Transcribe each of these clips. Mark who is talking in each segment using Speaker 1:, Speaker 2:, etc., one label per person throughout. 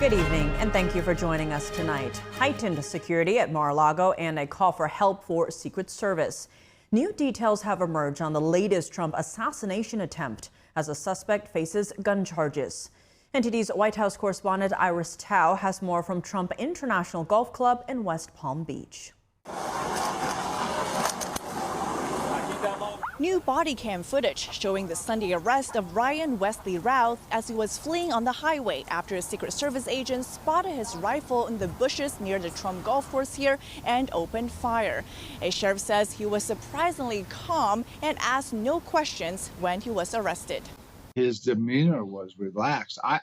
Speaker 1: Good evening, and thank you for joining us tonight. Heightened security at Mar-a-Lago and a call for help for Secret Service. New details have emerged on the latest Trump assassination attempt as a suspect faces gun charges. NTD's White House correspondent Iris Tao has more from Trump International Golf Club in West Palm Beach.
Speaker 2: New body cam footage showing the Sunday arrest of Ryan Wesley Routh as he was fleeing on the highway after a Secret Service agent spotted his rifle in the bushes near the Trump golf course here and opened fire. A sheriff says he was surprisingly calm and asked no questions when he was arrested.
Speaker 3: His demeanor was relaxed. I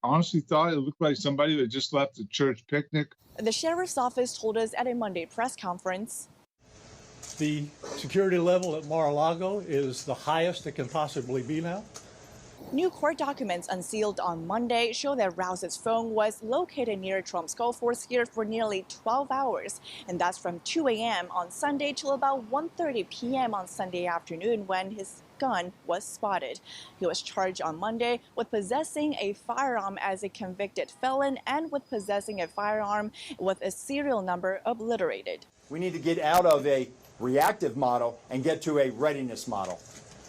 Speaker 3: honestly thought it looked like somebody that just left a church picnic.
Speaker 2: The sheriff's office told us at a Monday press conference.
Speaker 4: The security level at Mar-a-Lago is the highest it can possibly be now.
Speaker 2: New court documents unsealed on Monday show that Rouse's phone was located near Trump's golf course here for nearly 12 hours. And that's from 2 a.m. on Sunday till about 1:30 p.m. on Sunday afternoon when his gun was spotted. He was charged on Monday with possessing a firearm as a convicted felon and with possessing a firearm with a serial number obliterated.
Speaker 5: We need to get out of a reactive model and get to a readiness model.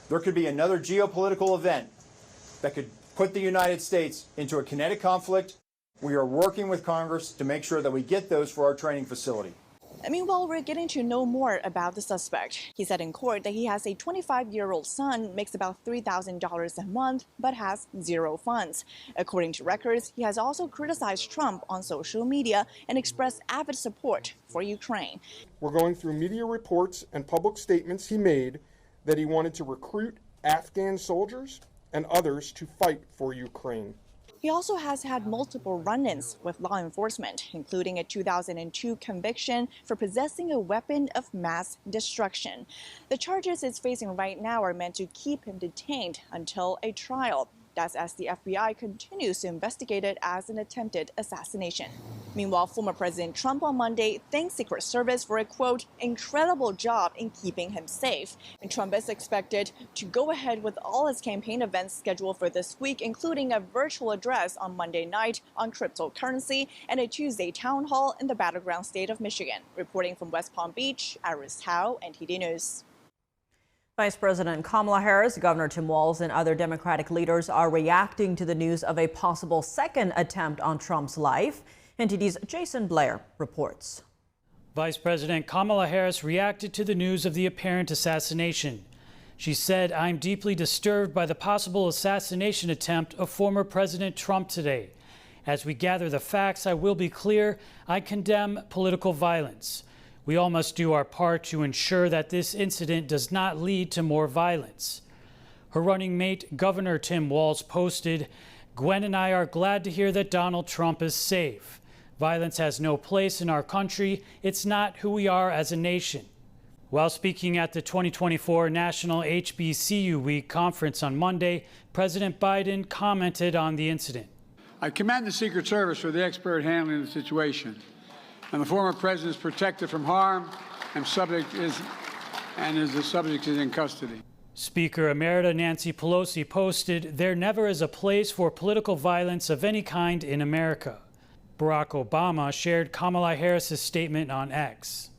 Speaker 5: There could be another geopolitical event that could put the United States into a kinetic conflict. We are working with Congress to make sure that we get those for our training facility.
Speaker 2: Meanwhile, we're getting to know more about the suspect. He said in court that he has a 25-year-old son, makes about $3,000 a month, but has zero funds. According to records, he has also criticized Trump on social media and expressed avid support for Ukraine.
Speaker 6: We're going through media reports and public statements he made that he wanted to recruit Afghan soldiers and others to fight for Ukraine.
Speaker 2: He also has had multiple run-ins with law enforcement, including a 2002 conviction for possessing a weapon of mass destruction. The charges he's facing right now are meant to keep him detained until a trial. That's as the FBI continues to investigate it as an attempted assassination. Meanwhile, former President Trump on Monday thanked Secret Service for a, quote, incredible job in keeping him safe. And Trump is expected to go ahead with all his campaign events scheduled for this week, including a virtual address on Monday night on cryptocurrency and a Tuesday town hall in the battleground state of Michigan. Reporting from West Palm Beach, Iris Tao, NTD News.
Speaker 1: Vice President Kamala Harris, Governor Tim Walz, and other Democratic leaders are reacting to the news of a possible second attempt on Trump's life. NTD's Jason Blair reports.
Speaker 7: Vice President Kamala Harris reacted to the news of the apparent assassination. She said, "I'm deeply disturbed by the possible assassination attempt of former President Trump today. As we gather the facts, I will be clear, I condemn political violence. We all must do our part to ensure that this incident does not lead to more violence." Her running mate, Governor Tim Walz, posted, "Gwen and I are glad to hear that Donald Trump is safe. Violence has no place in our country. It's not who we are as a nation." While speaking at the 2024 National HBCU Week conference on Monday, President Biden commented on the incident.
Speaker 8: "I commend the Secret Service for the expert handling of the situation. And the former president is protected from harm and the subject is in custody."
Speaker 7: Speaker Emerita Nancy Pelosi posted, "There never is a place for political violence of any kind in America." Barack Obama shared Kamala Harris's statement on X.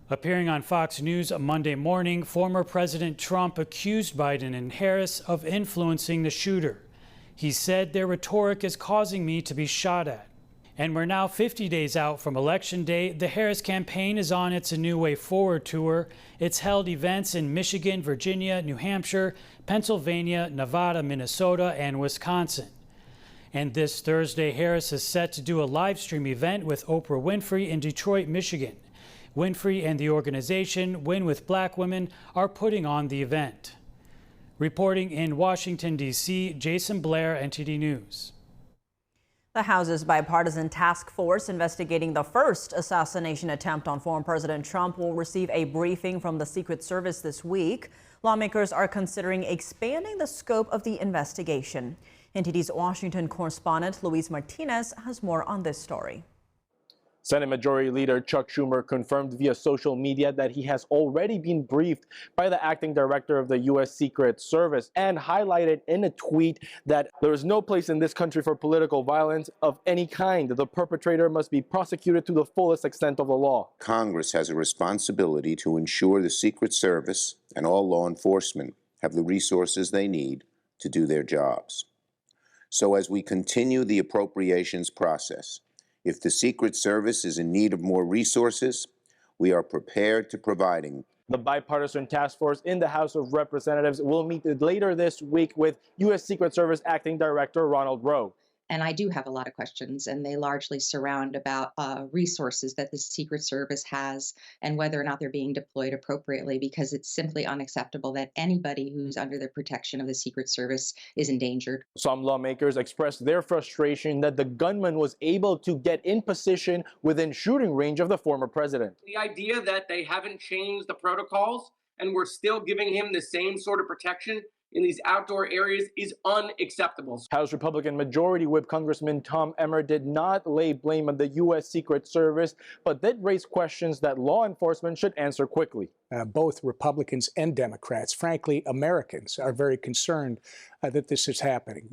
Speaker 7: Appearing on Fox News Monday morning, former President Trump accused Biden and Harris of influencing the shooter. He said, "Their rhetoric is causing me to be shot at." And we're now 50 days out from Election Day. The Harris campaign is on its A New Way Forward tour. It's held events in Michigan, Virginia, New Hampshire, Pennsylvania, Nevada, Minnesota, and Wisconsin. And this Thursday, Harris is set to do a live stream event with Oprah Winfrey in Detroit, Michigan. Winfrey and the organization Win with Black Women are putting on the event. Reporting in Washington, D.C., Jason Blair, NTD News.
Speaker 1: The House's bipartisan task force investigating the first assassination attempt on former President Trump will receive a briefing from the Secret Service this week. Lawmakers are considering expanding the scope of the investigation. NTD's Washington correspondent Luis Martinez has more on this story.
Speaker 9: Senate Majority Leader Chuck Schumer confirmed via social media that he has already been briefed by the acting director of the U.S. Secret Service and highlighted in a tweet that there is no place in this country for political violence of any kind. The perpetrator must be prosecuted to the fullest extent of the law.
Speaker 10: Congress has a responsibility to ensure the Secret Service and all law enforcement have the resources they need to do their jobs. So as we continue the appropriations process, if the Secret Service is in need of more resources, we are prepared to providing.
Speaker 9: The bipartisan task force in the House of Representatives will meet later this week with U.S. Secret Service Acting Director Ronald Rowe.
Speaker 11: And I do have a lot of questions, and they largely surround about resources that the Secret Service has and whether or not they're being deployed appropriately, because it's simply unacceptable that anybody who's under the protection of the Secret Service is endangered.
Speaker 9: Some lawmakers expressed their frustration that the gunman was able to get in position within shooting range of the former president.
Speaker 12: The idea that they haven't changed the protocols and we're still giving him the same sort of protection in these outdoor areas is unacceptable.
Speaker 9: House Republican Majority Whip Congressman Tom Emmer did not lay blame on the U.S. Secret Service, but did raise questions that law enforcement should answer quickly.
Speaker 13: Both Republicans and Democrats, frankly, Americans, are very concerned that this is happening.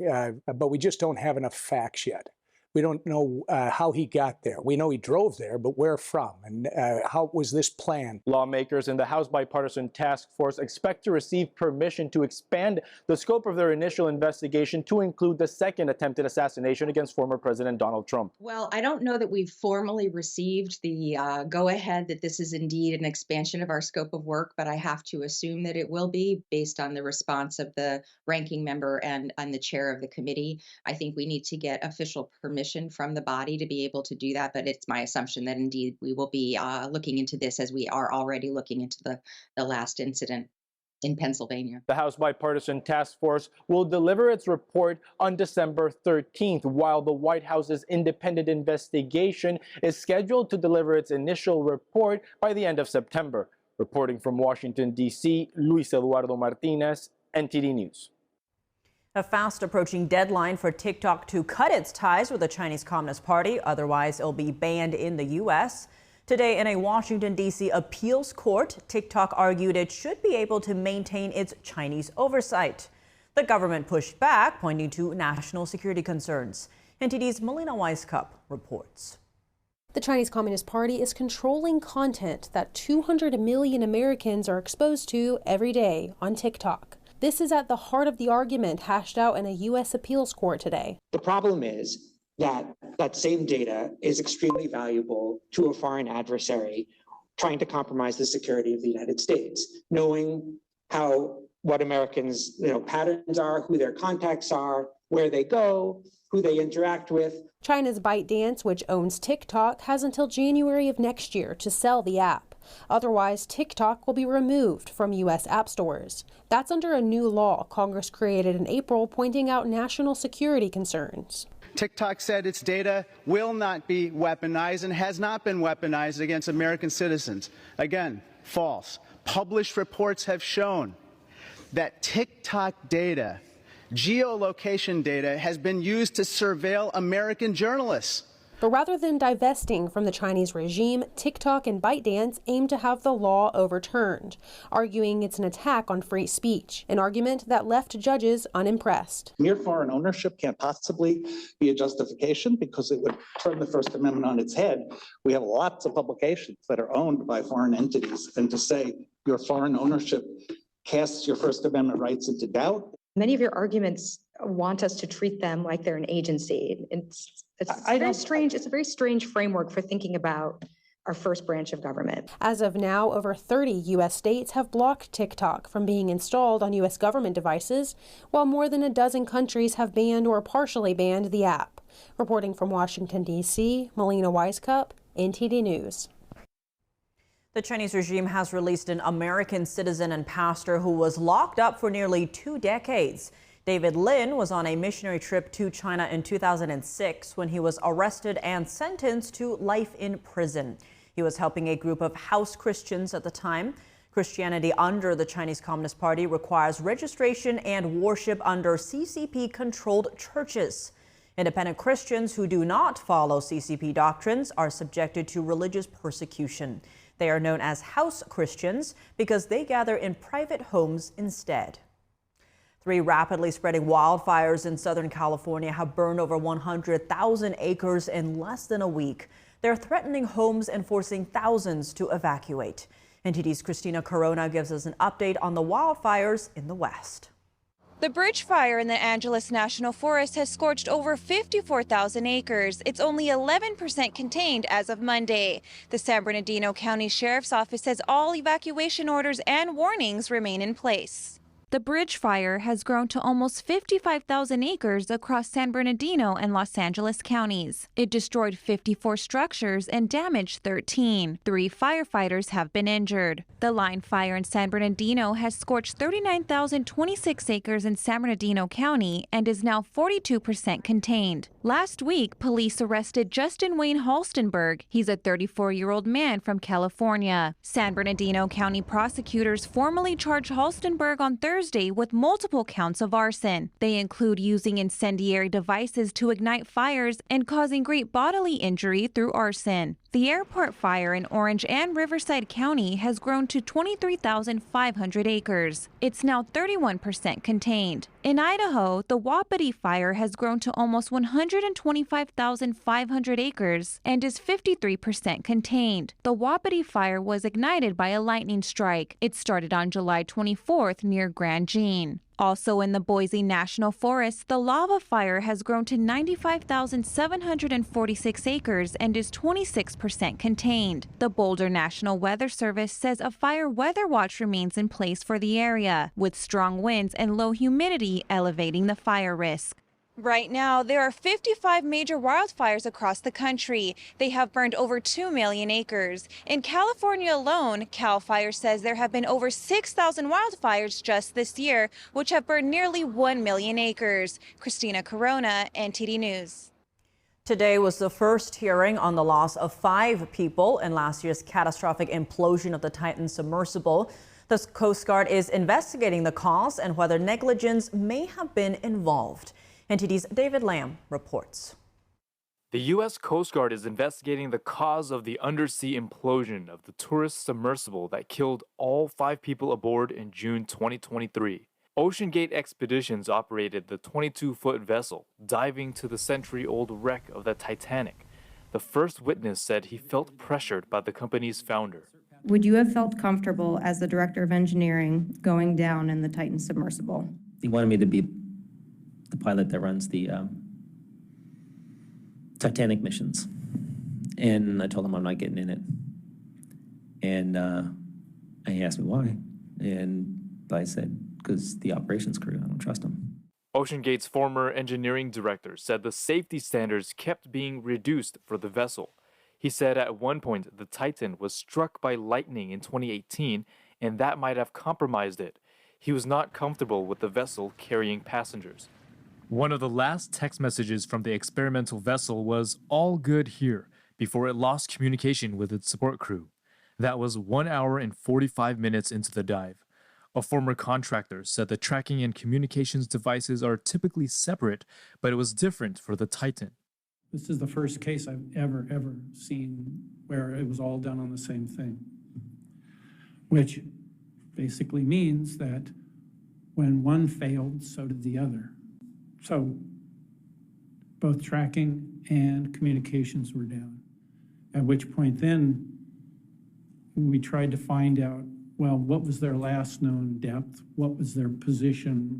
Speaker 13: But we just don't have enough facts yet. We don't know how he got there. We know he drove there, but where from? And how was this planned?
Speaker 9: Lawmakers in the House Bipartisan Task Force expect to receive permission to expand the scope of their initial investigation to include the second attempted assassination against former President Donald Trump.
Speaker 11: Well, I don't know that we've formally received the go-ahead that this is indeed an expansion of our scope of work, but I have to assume that it will be based on the response of the ranking member and the chair of the committee. I think we need to get official permission from the body to be able to do that, but it's my assumption that indeed we will be looking into this as we are already looking into the last incident in Pennsylvania.
Speaker 9: The House Bipartisan Task Force will deliver its report on December 13th, while the White House's independent investigation is scheduled to deliver its initial report by the end of September. Reporting from Washington, D.C., Luis Eduardo Martinez, NTD News.
Speaker 1: A fast-approaching deadline for TikTok to cut its ties with the Chinese Communist Party. Otherwise, it'll be banned in the U.S. Today, in a Washington, D.C. appeals court, TikTok argued it should be able to maintain its Chinese oversight. The government pushed back, pointing to national security concerns. NTD's Melina Weiskup reports.
Speaker 14: The Chinese Communist Party is controlling content that 200 million Americans are exposed to every day on TikTok. This is at the heart of the argument hashed out in a U.S. appeals court today.
Speaker 15: The problem is that that same data is extremely valuable to a foreign adversary trying to compromise the security of the United States, knowing what Americans' patterns are, who their contacts are, where they go, who they interact with.
Speaker 14: China's ByteDance, which owns TikTok, has until January of next year to sell the app. Otherwise, TikTok will be removed from U.S. app stores. That's under a new law Congress created in April, pointing out national security concerns.
Speaker 16: TikTok said its data will not be weaponized and has not been weaponized against American citizens. Again, false. Published reports have shown that TikTok data, geolocation data, has been used to surveil American journalists.
Speaker 14: But rather than divesting from the Chinese regime, TikTok and ByteDance aim to have the law overturned, arguing it's an attack on free speech, an argument that left judges unimpressed.
Speaker 17: Mere foreign ownership can't possibly be a justification because it would turn the First Amendment on its head. We have lots of publications that are owned by foreign entities, and to say your foreign ownership casts your First Amendment rights into doubt.
Speaker 18: Many of your arguments want us to treat them like they're an agency. It's a very strange framework for thinking about our first branch of government.
Speaker 14: As of now, over 30 U.S. states have blocked TikTok from being installed on U.S. government devices, while more than a dozen countries have banned or partially banned the app. Reporting from Washington, D.C., Melina Weiskup, NTD News.
Speaker 1: The Chinese regime has released an American citizen and pastor who was locked up for nearly 2 decades. David Lin was on a missionary trip to China in 2006 when he was arrested and sentenced to life in prison. He was helping a group of house Christians at the time. Christianity under the Chinese Communist Party requires registration and worship under CCP-controlled churches. Independent Christians who do not follow CCP doctrines are subjected to religious persecution. They are known as house Christians because they gather in private homes instead. 3 rapidly spreading wildfires in Southern California have burned over 100,000 acres in less than a week. They're threatening homes and forcing thousands to evacuate. NTD's Christina Corona gives us an update on the wildfires in the West.
Speaker 19: The bridge fire in the Angeles National Forest has scorched over 54,000 acres. It's only 11% contained as of Monday. The San Bernardino County Sheriff's Office says all evacuation orders and warnings remain in place. The bridge fire has grown to almost 55,000 acres across San Bernardino and Los Angeles counties. It destroyed 54 structures and damaged 13. 3 firefighters have been injured. The line fire in San Bernardino has scorched 39,026 acres in San Bernardino County and is now 42% contained. Last week, police arrested Justin Wayne Halstenberg. He's a 34-year-old man from California. San Bernardino County prosecutors formally charged Halstenberg on Thursday with multiple counts of arson. They include using incendiary devices to ignite fires and causing great bodily injury through arson. The airport fire in Orange and Riverside County has grown to 23,500 acres. It's now 31% contained. In Idaho, the Wapiti fire has grown to almost 125,500 acres and is 53% contained. The Wapiti fire was ignited by a lightning strike. It started on July 24th near Grand Jean. Also in the Boise National Forest, the lava fire has grown to 95,746 acres and is 26% contained. The Boulder National Weather Service says a fire weather watch remains in place for the area, with strong winds and low humidity elevating the fire risk. Right now, there are 55 major wildfires across the country. They have burned over 2 million acres. In California alone, CAL FIRE says there have been over 6,000 wildfires just this year, which have burned nearly 1 million acres. Christina Corona, NTD News.
Speaker 1: Today was the first hearing on the loss of 5 people in last year's catastrophic implosion of the Titan submersible. The Coast Guard is investigating the cause and whether negligence may have been involved. NTD's David Lamb reports.
Speaker 20: The U.S. Coast Guard is investigating the cause of the undersea implosion of the tourist submersible that killed all 5 people aboard in June 2023. OceanGate Expeditions operated the 22-foot vessel, diving to the century-old wreck of the Titanic. The first witness said he felt pressured by the company's founder.
Speaker 21: Would you have felt comfortable as the director of engineering going down in the Titan submersible?
Speaker 22: He wanted me to be the pilot that runs the Titanic missions. And I told him I'm not getting in it. And he asked me why. And I said, because the operations crew, I don't trust them.
Speaker 20: OceanGate's former engineering director said the safety standards kept being reduced for the vessel. He said at one point the Titan was struck by lightning in 2018, and that might have compromised it. He was not comfortable with the vessel carrying passengers. One of the last text messages from the experimental vessel was "all good here" before it lost communication with its support crew. That was 1 hour and 45 minutes into the dive. A former contractor said the tracking and communications devices are typically separate, but it was different for the Titan.
Speaker 23: This is the first case I've ever seen where it was all done on the same thing, which basically means that when one failed, so did the other. So both tracking and communications were down, at which point then we tried to find out, well, what was their last known depth? What was their position?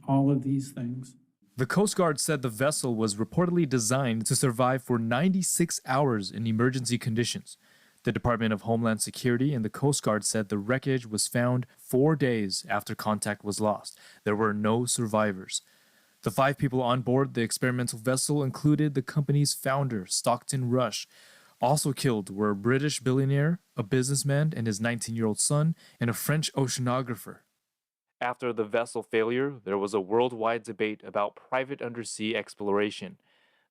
Speaker 23: All of these things.
Speaker 20: The Coast Guard said the vessel was reportedly designed to survive for 96 hours in emergency conditions. The Department of Homeland Security and the Coast Guard said the wreckage was found 4 days after contact was lost. There were no survivors. The 5 people on board the experimental vessel included the company's founder, Stockton Rush. Also killed were a British billionaire, a businessman and his 19-year-old son, and a French oceanographer. After the vessel failure, there was a worldwide debate about private undersea exploration.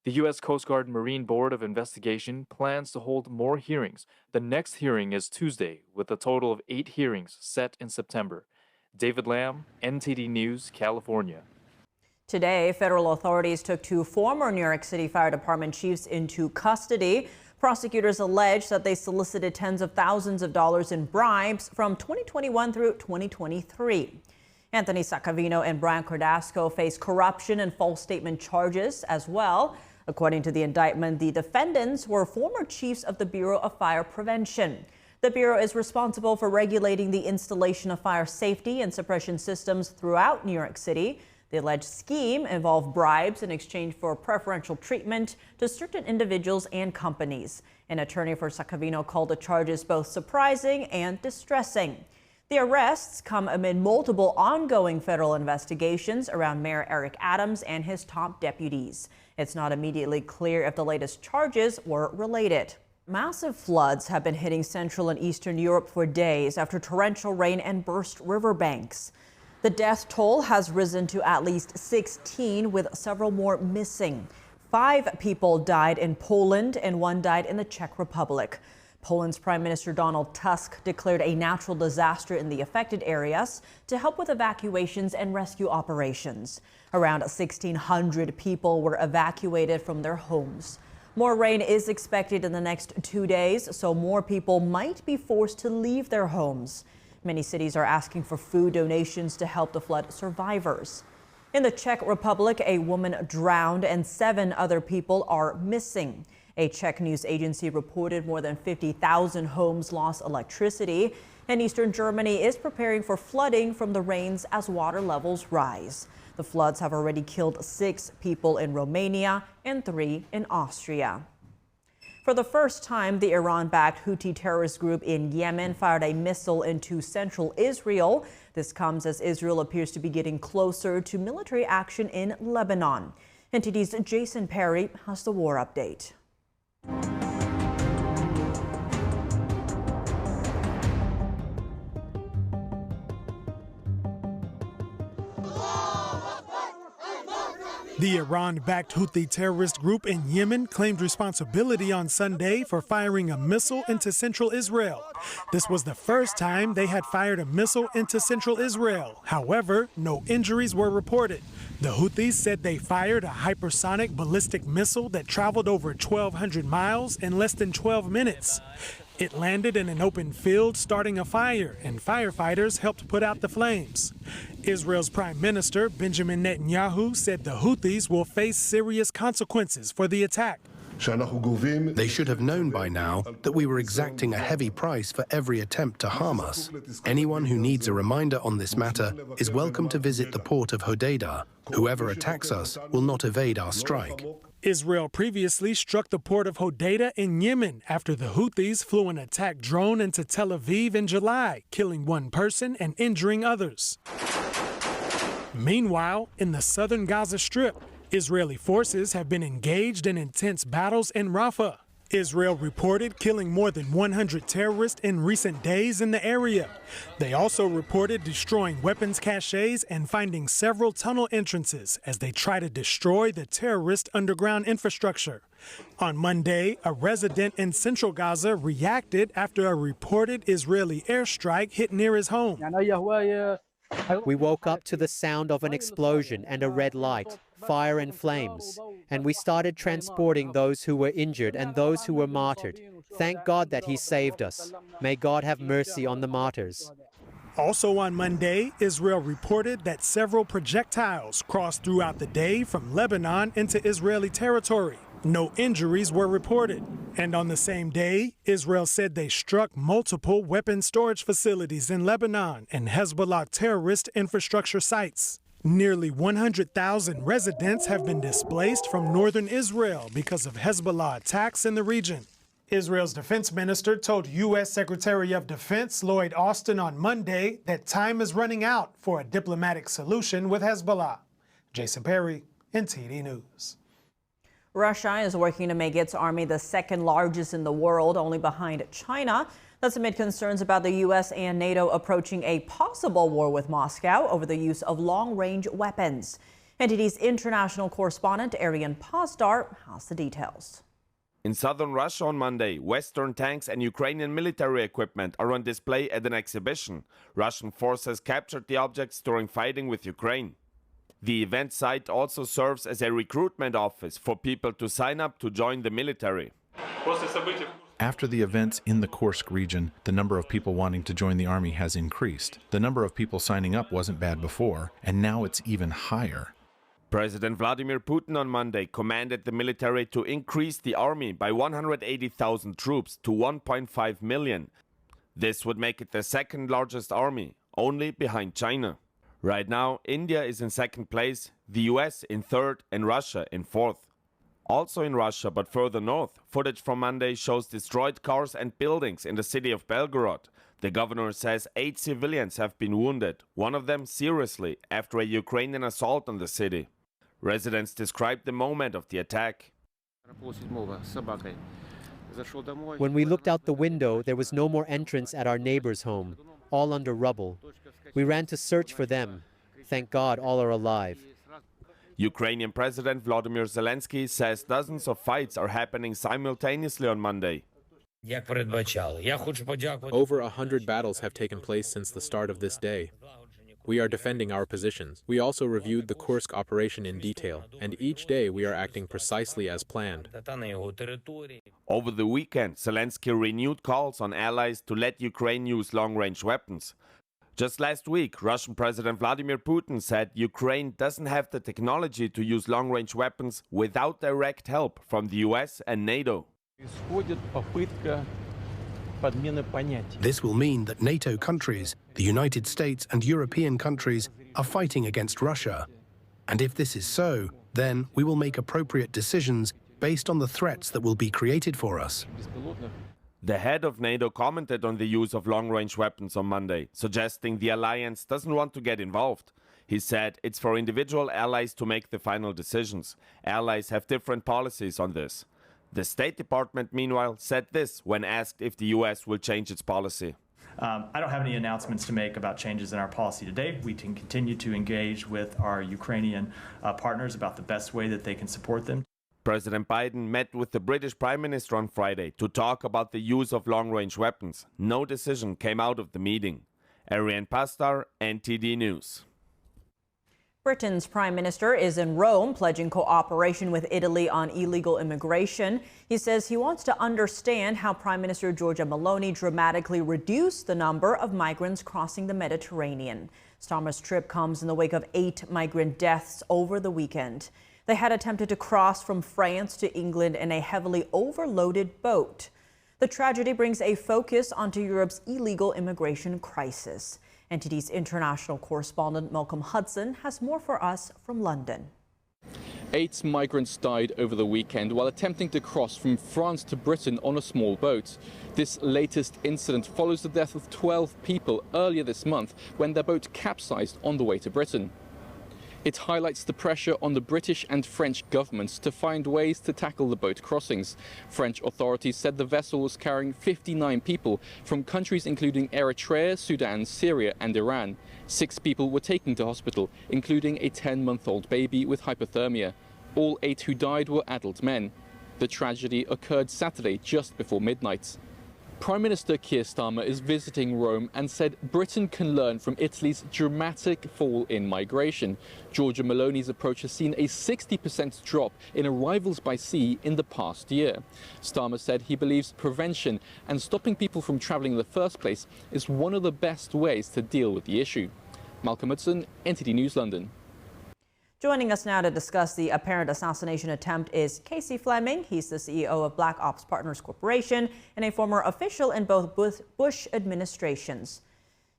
Speaker 20: The U.S. Coast Guard Marine Board of Investigation plans to hold more hearings. The next hearing is Tuesday, with a total of 8 hearings set in September. David Lamb, NTD News, California.
Speaker 1: Today, federal authorities took two former New York City Fire Department chiefs into custody. Prosecutors allege that they solicited tens of thousands of dollars in bribes from 2021 through 2023. Anthony Saccavino and Brian Cordasco face corruption and false statement charges as well. According to the indictment, the defendants were former chiefs of the Bureau of Fire Prevention. The Bureau is responsible for regulating the installation of fire safety and suppression systems throughout New York City. The alleged scheme involved bribes in exchange for preferential treatment to certain individuals and companies. An attorney for Saccavino called the charges both surprising and distressing. The arrests come amid multiple ongoing federal investigations around Mayor Eric Adams and his top deputies. It's not immediately clear if the latest charges were related. Massive floods have been hitting central and eastern Europe for days after torrential rain and burst riverbanks. The death toll has risen to at least 16, with several more missing. 5 people died in Poland and 1 died in the Czech Republic. Poland's Prime Minister Donald Tusk declared a natural disaster in the affected areas to help with evacuations and rescue operations. Around 1,600 people were evacuated from their homes. More rain is expected in the next 2 days, so more people might be forced to leave their homes. Many cities are asking for food donations to help the flood survivors. In the Czech Republic, a woman drowned and 7 other people are missing. A Czech news agency reported more than 50,000 homes lost electricity, and eastern Germany is preparing for flooding from the rains as water levels rise. The floods have already killed 6 people in Romania and 3 in Austria. For the first time, the Iran-backed Houthi terrorist group in Yemen fired a missile into central Israel. This comes as Israel appears to be getting closer to military action in Lebanon. NTD's Jason Perry has the war update.
Speaker 3: The Iran-backed Houthi terrorist group in Yemen claimed responsibility on Sunday for firing a missile into central Israel. This was the first time they had fired a missile into central Israel. However, no injuries were reported. The Houthis said they fired a hypersonic ballistic missile that traveled over 1,200 miles in less than 12 minutes. It landed in an open field, starting a fire, and firefighters helped put out the flames. Israel's Prime Minister Benjamin Netanyahu said the Houthis will face serious consequences for the attack.
Speaker 4: They should have known by now that we were exacting a heavy price for every attempt to harm us. Anyone who needs a reminder on this matter is welcome to visit the port of Hodeidah. Whoever attacks us will not evade our strike.
Speaker 3: Israel previously struck the port of Hodeidah in Yemen after the Houthis flew an attack drone into Tel Aviv in July, killing 1 person and injuring others. Meanwhile, in the southern Gaza Strip, Israeli forces have been engaged in intense battles in Rafah. Israel reported killing more than 100 terrorists in recent days in the area. They also reported destroying weapons caches and finding several tunnel entrances as they try to destroy the terrorist underground infrastructure. On Monday, a resident in central Gaza reacted after a reported Israeli airstrike hit near his home.
Speaker 5: We woke up to the sound of an explosion and a red light, fire and flames, and we started transporting those who were injured and those who were martyred. Thank God that He saved us. May God have mercy on the martyrs.
Speaker 3: Also on Monday, Israel reported that several projectiles crossed throughout the day from Lebanon into Israeli territory. No injuries were reported. And on the same day, Israel said they struck multiple weapon storage facilities in Lebanon and Hezbollah terrorist infrastructure sites. Nearly 100,000 residents have been displaced from northern Israel because of Hezbollah attacks in the region. Israel's defense minister told U.S. Secretary of Defense Lloyd Austin on Monday that time is running out for a diplomatic solution with Hezbollah. Jason Perry, NTD News.
Speaker 1: Russia is working to make its army the second largest in the world, only behind China. That's amid concerns about the U.S. and NATO approaching a possible war with Moscow over the use of long-range weapons. NTD's international correspondent Arian Pasdar has the details.
Speaker 24: In southern Russia on Monday, Western tanks and Ukrainian military equipment are on display at an exhibition. Russian forces captured the objects during fighting with Ukraine. The event site also serves as a recruitment office for people to sign up to join the military.
Speaker 2: After the events in the Kursk region, the number of people wanting to join the army has increased. The number of people signing up wasn't bad before, and now it's even higher.
Speaker 24: President Vladimir Putin on Monday commanded the military to increase the army by 180,000 troops to 1.5 million. This would make it the second largest army, only behind China. Right now, India is in second place, the US in third, and Russia in fourth. Also in Russia, but further north, footage from Monday shows destroyed cars and buildings in the city of Belgorod. The governor says 8 civilians have been wounded, one of them seriously, after a Ukrainian assault on the city. Residents described the moment of the attack.
Speaker 5: When we looked out the window, there was no more entrance at our neighbor's home, all under rubble. We ran to search for them. Thank God all are alive.
Speaker 24: Ukrainian President Volodymyr Zelensky says dozens of fights are happening simultaneously on Monday.
Speaker 6: Over 100 battles have taken place since the start of this day. We are defending our positions. We also reviewed the Kursk operation in detail, and each day we are acting precisely as planned.
Speaker 24: Over the weekend, Zelensky renewed calls on allies to let Ukraine use long-range weapons. Just last week, Russian President Vladimir Putin said Ukraine doesn't have the technology to use long-range weapons without direct help from the US and NATO.
Speaker 4: This will mean that NATO countries, the United States and European countries are fighting against Russia. And if this is so, then we will make appropriate decisions based on the threats that will be created for us.
Speaker 24: The head of NATO commented on the use of long-range weapons on Monday, suggesting the alliance doesn't want to get involved. He said it's for individual allies to make the final decisions. Allies have different policies on this. The State Department, meanwhile, said this when asked if the US will change its policy.
Speaker 7: I don't have any announcements to make about changes in our policy today. We can continue to engage with our Ukrainian partners about the best way that they can support them.
Speaker 24: President Biden met with the British Prime Minister on Friday to talk about the use of long-range weapons. No decision came out of the meeting. Ariane Pastar, NTD News.
Speaker 1: Britain's Prime Minister is in Rome pledging cooperation with Italy on illegal immigration. He says he wants to understand how Prime Minister Giorgia Meloni dramatically reduced the number of migrants crossing the Mediterranean. Starmer's trip comes in the wake of 8 migrant deaths over the weekend. They had attempted to cross from France to England in a heavily overloaded boat. The tragedy brings a focus onto Europe's illegal immigration crisis. NTD's international correspondent Malcolm Hudson has more for us from London.
Speaker 8: 8 migrants died over the weekend while attempting to cross from France to Britain on a small boat. This latest incident follows the death of 12 people earlier this month when their boat capsized on the way to Britain. It highlights the pressure on the British and French governments to find ways to tackle the boat crossings. French authorities said the vessel was carrying 59 people from countries including Eritrea, Sudan, Syria and Iran. 6 people were taken to hospital, including a 10-month-old baby with hypothermia. All 8 who died were adult men. The tragedy occurred Saturday just before midnight. Prime Minister Keir Starmer is visiting Rome and said Britain can learn from Italy's dramatic fall in migration. Giorgia Meloni's approach has seen a 60% drop in arrivals by sea in the past year. Starmer said he believes prevention and stopping people from travelling in the first place is one of the best ways to deal with the issue. Malcolm Hudson, NTD News, London.
Speaker 1: Joining us now to discuss the apparent assassination attempt is Casey Fleming. He's the CEO of Black Ops Partners Corporation and a former official in both Bush administrations.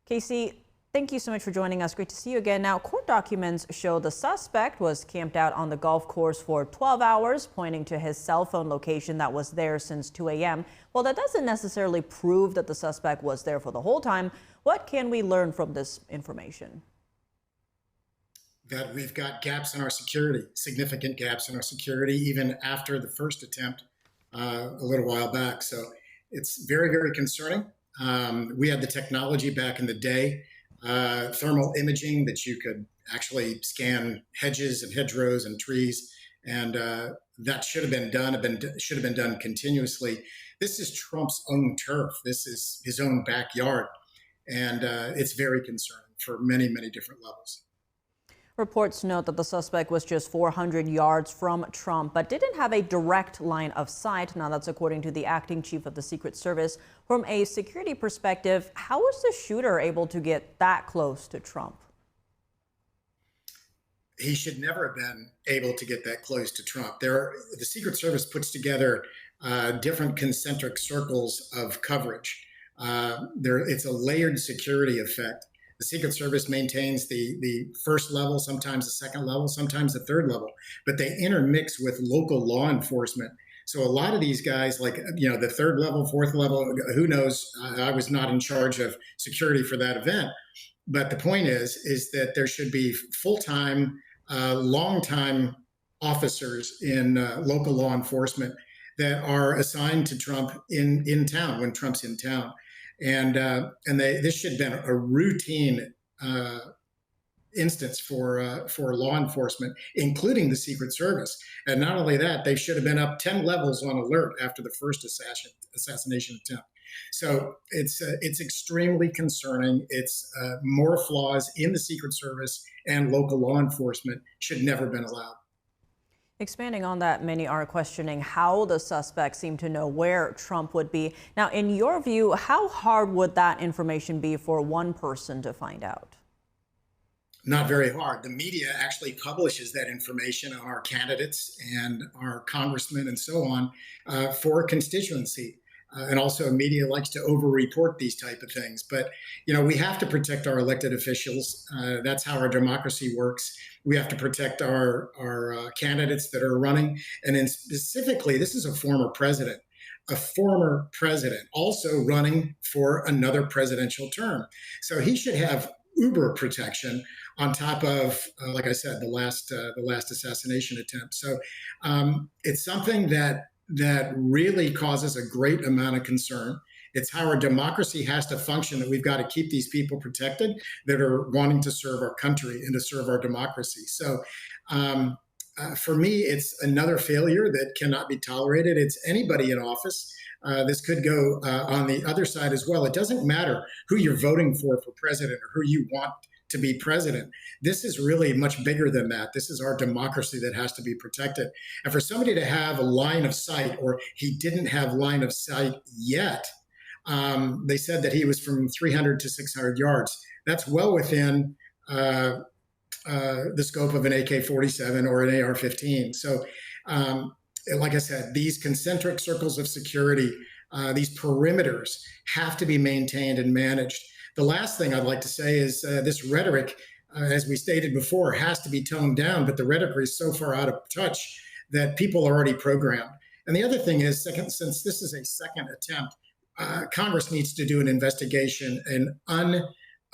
Speaker 1: Casey, thank you so much for joining us. Great to see you again. Now, court documents show the suspect was camped out on the golf course for 12 hours, pointing to his cell phone location that was there since 2 a.m. Well, that doesn't necessarily prove that the suspect was there for the whole time. What can we learn from this information?
Speaker 25: That we've got gaps in our security, significant gaps in our security, even after the first attempt a little while back. So it's very, very concerning. We had the technology back in the day, thermal imaging, that you could actually scan hedges and hedgerows and trees, and that should have been done continuously. This is Trump's own turf. This is his own backyard, and it's very concerning for many, many different levels.
Speaker 1: Reports note that the suspect was just 400 yards from Trump, but didn't have a direct line of sight. Now, that's according to the acting chief of the Secret Service. From a security perspective, how was the shooter able to get that close to Trump?
Speaker 25: He should never have been able to get that close to Trump. The Secret Service puts together different concentric circles of coverage. It's a layered security effect. The Secret Service maintains the first level, sometimes the second level, sometimes the third level, but they intermix with local law enforcement. So a lot of these guys, like, the third level, fourth level, who knows? I was not in charge of security for that event. But the point is that there should be full-time, long-time officers in local law enforcement that are assigned to Trump in town when Trump's in town. And this should have been a routine instance for law enforcement, including the Secret Service. And not only that, they should have been up 10 levels on alert after the first assassination attempt. So it's extremely concerning. It's more flaws in the Secret Service and local law enforcement should never have been allowed.
Speaker 1: Expanding on that, many are questioning how the suspect seemed to know where Trump would be. Now, in your view, how hard would that information be for one person to find out?
Speaker 25: Not very hard. The media actually publishes that information on our candidates and our congressmen and so on for constituency. And also media likes to over-report these type of things. But, we have to protect our elected officials. That's how our democracy works. We have to protect our candidates that are running. And then specifically, this is a former president also running for another presidential term. So he should have uber protection on top of, like I said, the last assassination attempt. So it's something that really causes a great amount of concern. It's how our democracy has to function, that we've got to keep these people protected that are wanting to serve our country and to serve our democracy. So for me, it's another failure that cannot be tolerated. It's anybody in office. This could go on the other side as well. It doesn't matter who you're voting for president or who you want to be president. This is really much bigger than that. This is our democracy that has to be protected. And for somebody to have a line of sight, or he didn't have line of sight yet, they said that he was from 300 to 600 yards. That's well within the scope of an AK-47 or an AR-15. So, like I said, these concentric circles of security, these perimeters have to be maintained and managed. The last thing I'd like to say is this rhetoric, as we stated before, has to be toned down, but the rhetoric is so far out of touch that people are already programmed. And the other thing is, since this is a second attempt, Congress needs to do an investigation, an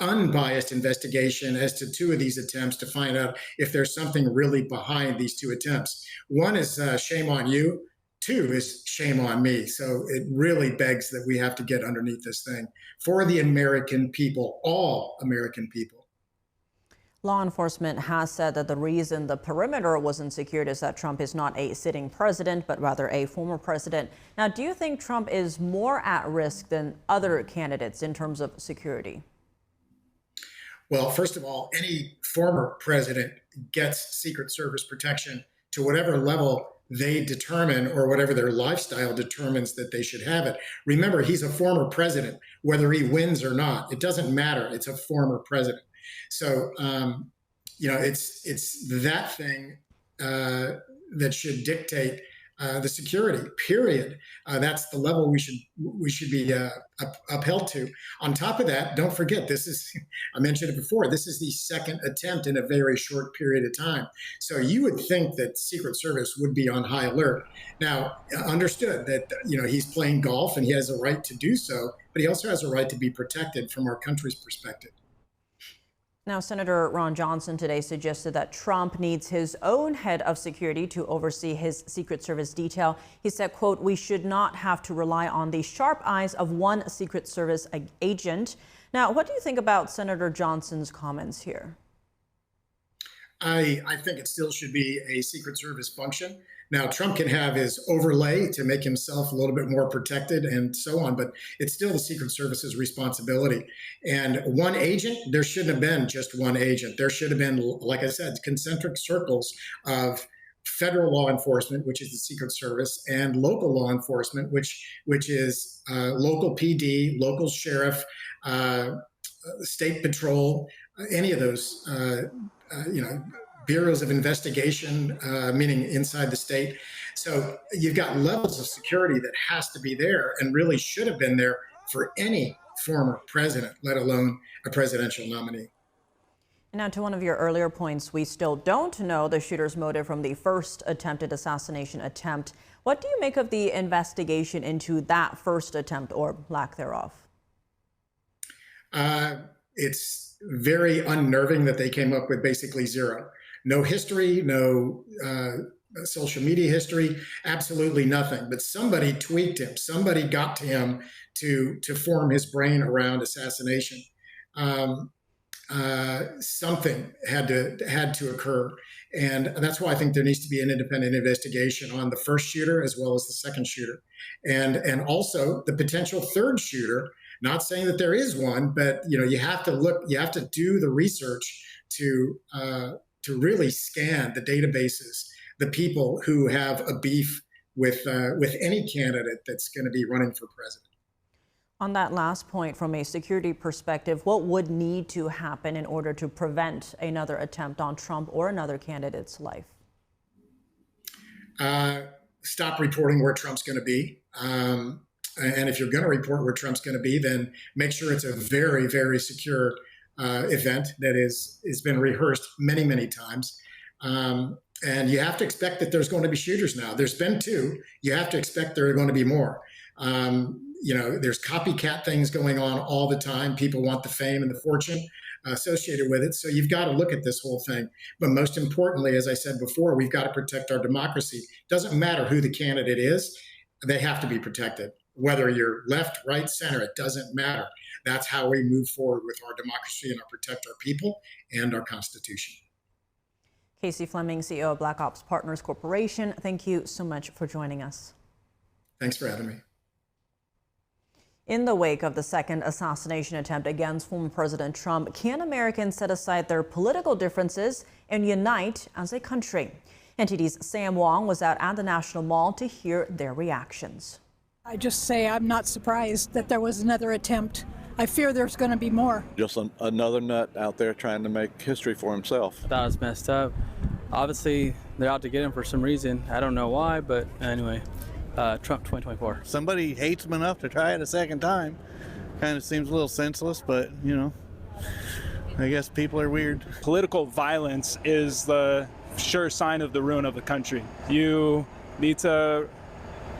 Speaker 25: unbiased investigation as to two of these attempts to find out if there's something really behind these two attempts. One is shame on you. Two is shame on me. So it really begs that we have to get underneath this thing for the American people, all American people.
Speaker 1: Law enforcement has said that the reason the perimeter wasn't secured is that Trump is not a sitting president, but rather a former president. Now, do you think Trump is more at risk than other candidates in terms of security?
Speaker 25: Well, first of all, any former president gets Secret Service protection to whatever level they determine, or whatever their lifestyle determines that they should have it. Remember, he's a former president, whether he wins or not. It doesn't matter. It's a former president. So, it's that thing that should dictate the security, period. That's the level we should be upheld to. On top of that, don't forget, I mentioned it before, this is the second attempt in a very short period of time. So you would think that Secret Service would be on high alert. Now, understood that, he's playing golf and he has a right to do so, but he also has a right to be protected from our country's perspective.
Speaker 1: Now, Senator Ron Johnson today suggested that Trump needs his own head of security to oversee his Secret Service detail. He said, quote, "We should not have to rely on the sharp eyes of one Secret Service agent." Now, what do you think about Senator Johnson's comments here?
Speaker 25: I think it still should be a Secret Service function. Now, Trump can have his overlay to make himself a little bit more protected and so on, but it's still the Secret Service's responsibility. And one agent, there shouldn't have been just one agent. There should have been, like I said, concentric circles of federal law enforcement, which is the Secret Service, and local law enforcement, which is local PD, local sheriff, state patrol, any of those, bureaus of investigation, meaning inside the state. So you've got levels of security that has to be there and really should have been there for any former president, let alone a presidential nominee.
Speaker 1: Now to one of your earlier points, we still don't know the shooter's motive from the first attempted assassination attempt. What do you make of the investigation into that first attempt or lack thereof?
Speaker 25: It's very unnerving that they came up with basically zero. No history, no social media history, absolutely nothing. But somebody tweaked him. Somebody got to him to form his brain around assassination. Something had to occur. And that's why I think there needs to be an independent investigation on the first shooter as well as the second shooter. And also the potential third shooter. Not saying that there is one, but you have to look, you have to do the research to really scan the databases, the people who have a beef with any candidate that's going to be running for president.
Speaker 1: On that last point, from a security perspective, what would need to happen in order to prevent another attempt on Trump or another candidate's life?
Speaker 25: Stop reporting where Trump's going to be. And if you're going to report where Trump's going to be, then make sure it's a very, very secure event that has been rehearsed many, many times. And you have to expect that there's going to be shooters now. There's been two. You have to expect there are going to be more. There's copycat things going on all the time. People want the fame and the fortune associated with it. So you've got to look at this whole thing. But most importantly, as I said before, we've got to protect our democracy. Doesn't matter who the candidate is. They have to be protected. Whether you're left, right, center, it doesn't matter. That's how we move forward with our democracy and protect our people and our Constitution.
Speaker 1: Casey Fleming, CEO of Black Ops Partners Corporation, thank you so much for joining us.
Speaker 25: Thanks for having me.
Speaker 1: In the wake of the second assassination attempt against former President Trump, can Americans set aside their political differences and unite as a country? NTD's Sam Wong was out at the National Mall to hear their reactions.
Speaker 9: I just say I'm not surprised that there was another attempt. I fear there's going to be more.
Speaker 10: Just another nut out there trying to make history for himself.
Speaker 11: I thought it was messed up. Obviously, they're out to get him for some reason. I don't know why, but anyway, Trump 2024.
Speaker 12: Somebody hates him enough to try it a second time. Kind of seems a little senseless, but, I guess people are weird.
Speaker 13: Political violence is the sure sign of the ruin of the country. You need to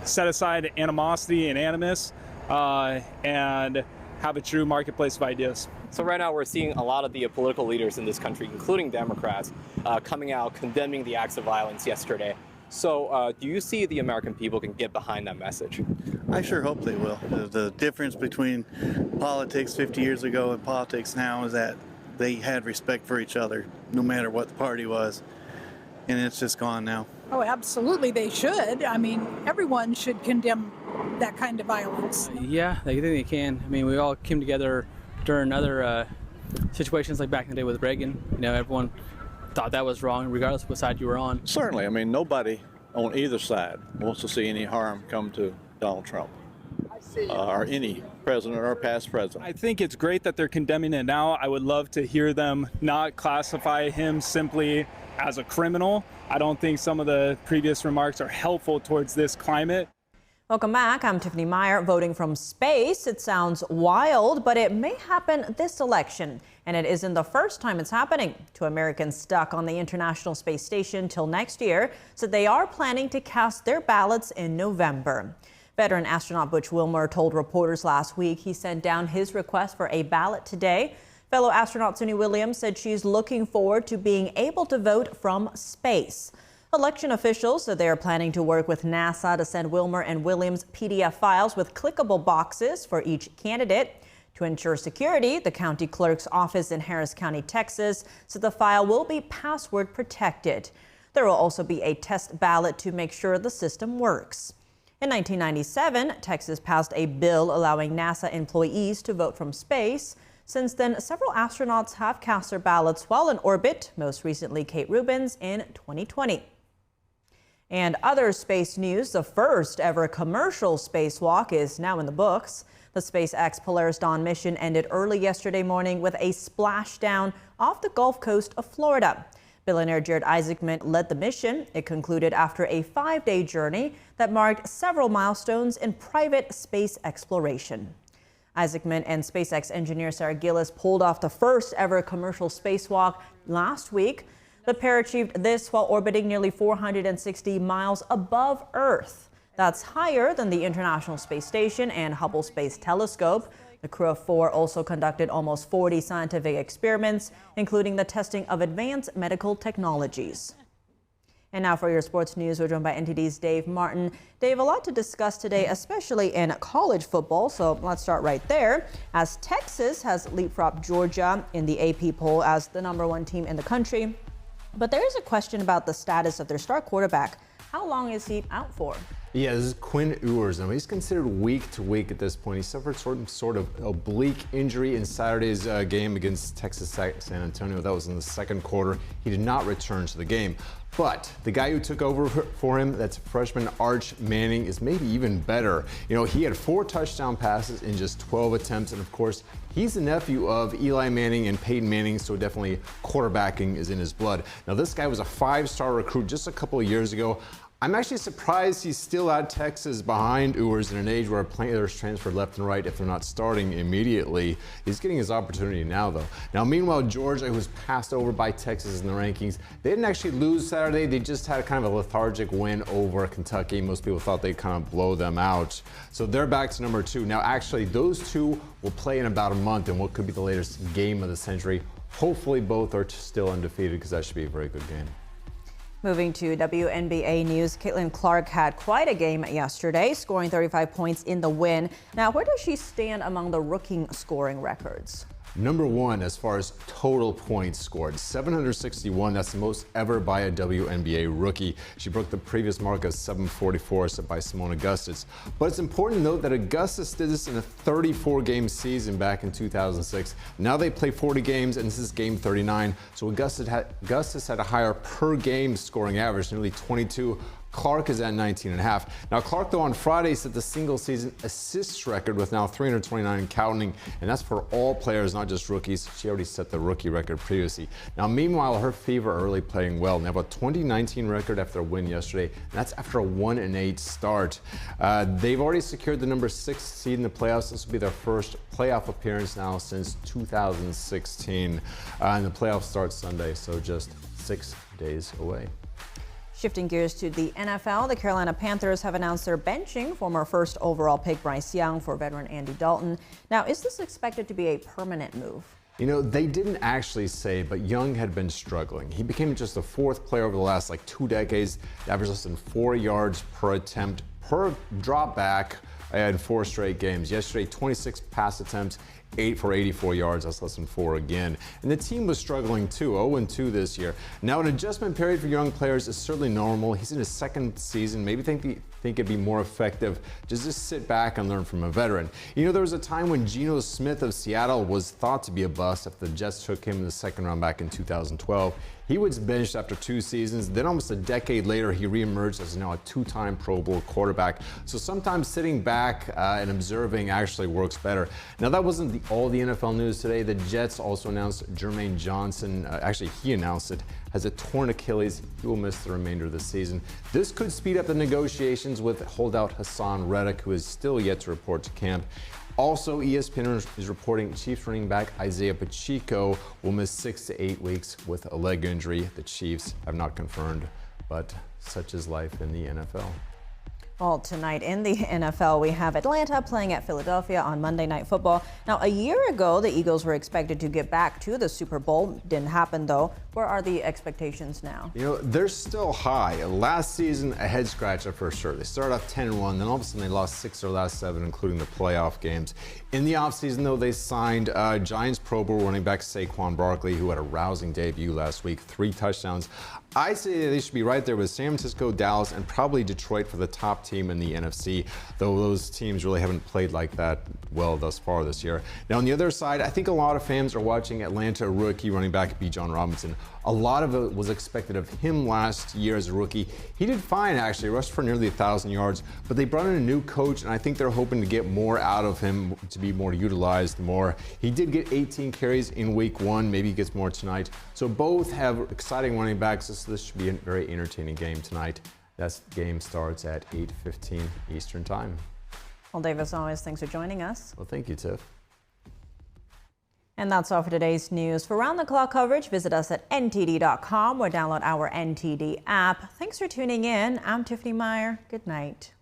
Speaker 13: set aside animosity and animus and have a true marketplace of ideas.
Speaker 26: So right now we're seeing a lot of the political leaders in this country, including Democrats, coming out condemning the acts of violence yesterday. So do you see the American people can get behind that message?
Speaker 12: I sure hope they will. The difference between politics 50 years ago and politics now is that they had respect for each other, no matter what the party was. And it's just gone now.
Speaker 9: Oh, absolutely, they should. I mean, everyone should condemn that kind of violence.
Speaker 11: Yeah, they think they can. I mean, we all came together during other situations like back in the day with Reagan. Everyone thought that was wrong, regardless of what side you were on.
Speaker 10: Certainly. I mean, nobody on either side wants to see any harm come to Donald Trump or any president or past president.
Speaker 13: I think it's great that they're condemning it now. I would love to hear them not classify him simply as a criminal. I don't think some of the previous remarks are helpful towards this climate.
Speaker 1: Welcome back. I'm Tiffany Meyer. Voting from space. It sounds wild, but it may happen this election. And it isn't the first time it's happening. Two Americans stuck on the International Space Station till next year said they are planning to cast their ballots in November. Veteran astronaut Butch Wilmore told reporters last week he sent down his request for a ballot today. Fellow astronaut Suni Williams said she's looking forward to being able to vote from space. Election officials said they are planning to work with NASA to send Wilmer and Williams PDF files with clickable boxes for each candidate. To ensure security, the county clerk's office in Harris County, Texas, said the file will be password protected. There will also be a test ballot to make sure the system works. In 1997, Texas passed a bill allowing NASA employees to vote from space. Since then, several astronauts have cast their ballots while in orbit, most recently Kate Rubins in 2020. And other space news, the first ever commercial spacewalk is now in the books. The SpaceX Polaris Dawn mission ended early yesterday morning with a splashdown off the Gulf Coast of Florida. Billionaire Jared Isaacman led the mission. It concluded after a 5-day journey that marked several milestones in private space exploration. Isaacman and SpaceX engineer Sarah Gillis pulled off the first ever commercial spacewalk last week. The pair achieved this while orbiting nearly 460 miles above Earth. That's higher than the International Space Station and Hubble Space Telescope. The crew of 4 also conducted almost 40 scientific experiments, including the testing of advanced medical technologies. And now for your sports news, we're joined by NTD's Dave Martin. Dave, a lot to discuss today, especially in college football. So let's start right there. As Texas has leapfrogged Georgia in the AP poll as the #1 team in the country. But there is a question about the status of their star quarterback. How long is he out for?
Speaker 14: Yeah, this is Quinn Ewers. Now, he's considered week to week at this point. He suffered some sort of oblique injury in Saturday's game against Texas San Antonio. That was in the second quarter. He did not return to the game. But the guy who took over for him, that's freshman Arch Manning, is maybe even better. You know, he had 4 touchdown passes in just 12 attempts. And of course, he's the nephew of Eli Manning and Peyton Manning, so definitely quarterbacking is in his blood. Now, this guy was a 5-star recruit just a couple of years ago. I'm actually surprised he's still at Texas behind Ewers in an age where players transfer left and right if they're not starting immediately. He's getting his opportunity now, though. Now, meanwhile, Georgia, who was passed over by Texas in the rankings, they didn't actually lose Saturday. They just had kind of a lethargic win over Kentucky. Most people thought they'd kind of blow them out. So they're back to #2. Now, actually, those two will play in about a month in what could be the latest game of the century. Hopefully, both are still undefeated because that should be a very good game.
Speaker 1: Moving to WNBA news, Caitlin Clark had quite a game yesterday, scoring 35 points in the win. Now, where does she stand among the rookie scoring records?
Speaker 14: #1 as far as total points scored, 761. That's the most ever by a WNBA rookie. She broke the previous mark of 744 set by Simone Augustus. But it's important to note that Augustus did this in a 34-game season back in 2006. Now they play 40 games, and this is game 39. So Augustus had a higher per game scoring average, nearly 22. Clark is at 19.5. Now, Clark, though, on Friday set the single-season assists record with now 329 counting, and that's for all players, not just rookies. She already set the rookie record previously. Now, meanwhile, her Fever are early playing well. They have a 2019 record after a win yesterday, and that's after a 1-8 start. They've already secured the #6 seed in the playoffs. This will be their first playoff appearance now since 2016. And the playoffs start Sunday, so just 6 days away.
Speaker 1: Shifting gears to the NFL, the Carolina Panthers have announced they're benching former first overall pick Bryce Young for veteran Andy Dalton. Now, is this expected to be a permanent move?
Speaker 14: You know, they didn't actually say, but Young had been struggling. He became just the 4th player over the last 2 decades, averaged less than 4 yards per attempt per drop back in 4 straight games. Yesterday, 26 pass attempts, 8 for 84 yards. That's less than 4 again. And the team was struggling too, 0-2 this year. Now, an adjustment period for young players is certainly normal. He's in his 2nd season. Maybe think it'd be more effective to just sit back and learn from a veteran. You know, there was a time when Geno Smith of Seattle was thought to be a bust after the Jets took him in the 2nd round back in 2012. He was benched after 2 seasons. Then almost a decade later, he reemerged as now a 2-time Pro Bowl quarterback. So sometimes sitting back and observing actually works better. Now, that wasn't all the NFL news today. The Jets also announced Jermaine Johnson, actually he announced it, has a torn Achilles. He will miss the remainder of the season. This could speed up the negotiations with holdout Hassan Reddick, who is still yet to report to camp. Also, ESPN is reporting Chiefs running back Isaiah Pacheco will miss 6 to 8 weeks with a leg injury. The Chiefs have not confirmed, but such is life in the NFL.
Speaker 1: Well, tonight in the NFL, we have Atlanta playing at Philadelphia on Monday Night Football. Now, a year ago, the Eagles were expected to get back to the Super Bowl. Didn't happen, though. Where are the expectations now?
Speaker 14: You know, they're still high. Last season, a head scratcher for sure. They started off 10-1, then all of a sudden they lost 6 of their last 7, including the playoff games. In the offseason, though, they signed Giants Pro Bowl running back Saquon Barkley, who had a rousing debut last week, 3 touchdowns. I say they should be right there with San Francisco, Dallas, and probably Detroit for the top team in the NFC, though those teams really haven't played like that well thus far this year. Now, on the other side, I think a lot of fans are watching Atlanta rookie running back Bijan Robinson. A lot of it was expected of him last year as a rookie. He did fine, actually, rushed for nearly 1,000 yards, but they brought in a new coach, and I think they're hoping to get more out of him, to be more utilized more. He did get 18 carries in week 1. Maybe he gets more tonight. So both have exciting running backs. So this should be a very entertaining game tonight. That game starts at 8:15 Eastern Time.
Speaker 1: Well, Dave, as always, thanks for joining us.
Speaker 14: Well, thank you, Tiff.
Speaker 1: And that's all for today's news. For round-the-clock coverage, visit us at ntd.com or download our NTD app. Thanks for tuning in. I'm Tiffany Meyer. Good night.